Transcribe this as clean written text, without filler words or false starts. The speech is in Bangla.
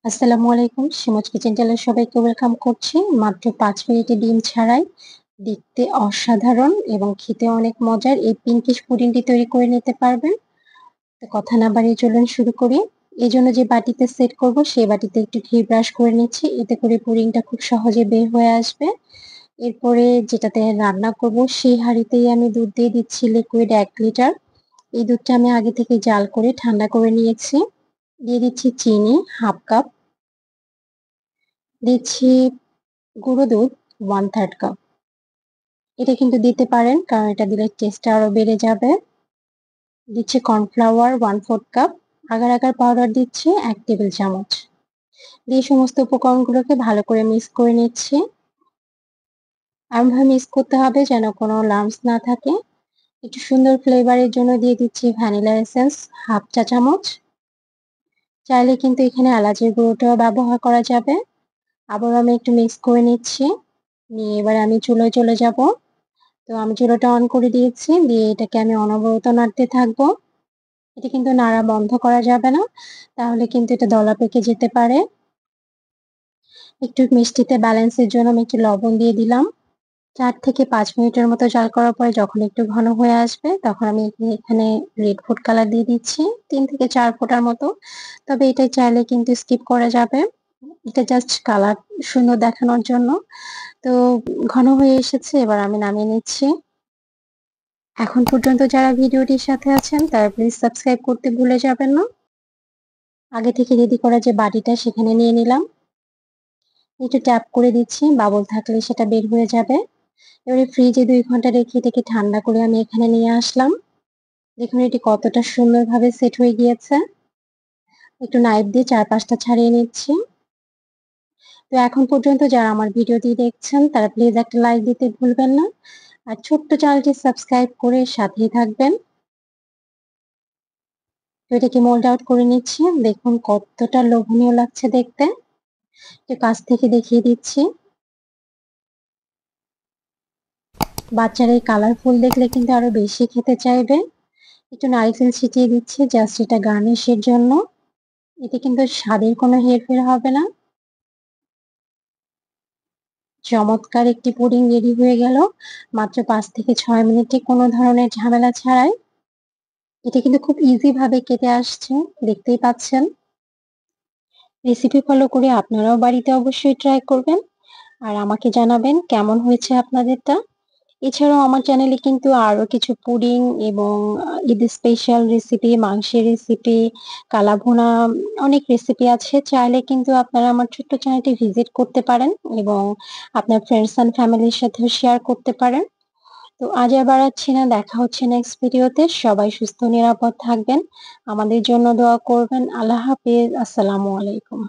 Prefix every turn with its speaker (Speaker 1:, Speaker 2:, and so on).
Speaker 1: আসসালামু আলাইকুম। সিমজ কিচেন চ্যানেলে সবাইকে ওয়েলকাম করছি। মাত্র ৫ মিনিটে ডিম ছাড়াই দেখতে অসাধারণ এবং খেতে অনেক মজার এই পিঙ্কিশ পুডিংটি তৈরি করে নিতে পারবেন। তো কথা না বাড়িয়ে চলুন শুরু করি। এজন্য যে বাটিতে সেট করব সেই বাটিতে একটু ঘি ব্রাশ করে নিচ্ছি। এতে করে পুডিংটা খুব সহজে বের হয়ে আসবে। এরপরে যেটাতে রান্না করব সেই হাঁড়িতেই আমি দুধ দিয়ে দিচ্ছি লিকুইড ১ লিটার। এই দুধটা আমি আগে থেকে জাল করে ঠান্ডা করে নিয়েছি। দিয়ে দিচ্ছি চিনি ১/২ কাপ। দিচ্ছি গুঁড়ো দুধ 1/3 কাপ। এটা কিন্তু দিতে পারেন কারণ এটা দিলে টেস্টটা আরো বেড়ে যাবে। দিচ্ছি cornflour 1/4 cup. Agar agar powder দিচ্ছি ১ টেবিল চামচ। দিয়ে সমস্ত উপকরণগুলোকে ভালো করে মিক্স করে নিচ্ছি। এমনভাবে মিক্স করতে হবে যেন কোনো লাম্পস না থাকে। একটু সুন্দর ফ্লেভারের জন্য দিয়ে দিচ্ছি ভ্যানিলা এসেন্স 1/2 চা চামচ। চাইলে কিন্তু এখানে এলাচের গুঁড়োটাও ব্যবহার করা যাবে। আবারও আমি একটু মিক্স করে নিচ্ছি। নিয়ে এবার আমি চুলায় চলে যাব। তো আমি চুলাটা অন করে দিয়েছি। দিয়ে এটাকে আমি অনবরত নাড়তে থাকবো। এটা কিন্তু নাড়া বন্ধ করা যাবে না। তাহলে কিন্তু এটা দলা পেকে যেতে পারে। একটু মিষ্টিতে ব্যালেন্সের জন্য আমি একটু লবণ দিয়ে দিলাম। ৪ থেকে ৫ মিনিটের মতো জাল করার পরে যখন একটু ঘন হয়ে আসবে তখন আমি এখানে রেড ফুড কালার দিয়ে দিচ্ছি ৩ থেকে ৪ ফোঁটার মতো। তবে এটা চাইলে কিন্তু স্কিপ করা যাবে। এটা জাস্ট কালার সুন্দর দেখানোর জন্য। তো ঘন হয়ে এসেছে এবার আমি নামিয়ে নিচ্ছি। এখন পর্যন্ত যারা ভিডিওটির সাথে আছেন তারা প্লিজ সাবস্ক্রাইব করতে ভুলে যাবেন না। আগে থেকে রেডি করা যে বাটিটা সেখানে নিয়ে নিলাম। একটু ট্যাপ করে দিচ্ছি, বাবল থাকলে সেটা বের হয়ে যাবে। এবারে ফ্রিজে ২ ঘন্টা রেখে এটাকে ঠান্ডা করে আমি এখানে নিয়ে আসলাম। দেখুন এটি কতটা সুন্দরভাবে সেট হয়ে গিয়েছে। একটু নাইফ দিয়ে চারপাশটা ছাড়িয়ে নিচ্ছি। তো এখন পর্যন্ত যারা আমার ভিডিওটি দেখছেন তারা প্লিজ একটা লাইক দিতে ভুলবেন না। আর ছোট্ট চ্যানেলটি সাবস্ক্রাইব করে সাথেই থাকবেন। তো এটাকে মোল্ড আউট করে নিচ্ছি। দেখুন কতটা লোভনীয় লাগছে দেখতে। একটু কাছ থেকে দেখিয়ে দিচ্ছি। বাচ্চারা এই কালারফুল দেখলে কিন্তু আরো বেশি খেতে চাইবে। একটু নারকেল ছিটিয়ে দিচ্ছি জাস্ট এটা গার্নিশের জন্য। এতে কিন্তু স্বাদের কোনো হেরফের হবে না। চমৎকার একটি পুডিং রেডি হয়ে গেল। মাত্র ৫ থেকে ৬ মিনিটে কোনো ধরনের ঝামেলা ছাড়াই। এটা কিন্তু খুব ইজি ভাবে কেটে আসছে। দেখতেই পাচ্ছেন। রেসিপি ফলো করে আপনারাও বাড়িতে অবশ্যই ট্রাই করবেন। আর আমাকে জানাবেন কেমন হয়েছে আপনাদেরটা। এছাড়াও আমার চ্যানেলে কিন্তু আরো কিছু পুডিং এবং ঈদ স্পেশাল রেসিপি, মাংসের রেসিপি, কালাভুনা অনেক রেসিপি আছে। চাইলে কিন্তু আপনারা আমার ছোট্ট চ্যানেলটি ভিজিট করতে পারেন এবং আপনার ফ্রেন্ডস অ্যান্ড ফ্যামিলির সাথেও শেয়ার করতে পারেন। তো আজ আর বাড়াচ্ছি না। দেখা হচ্ছে নেক্সট ভিডিওতে। সবাই সুস্থ নিরাপদ থাকবেন। আমাদের জন্য দোয়া করবেন। আল্লাহ হাফেজ। আসসালামু আলাইকুম।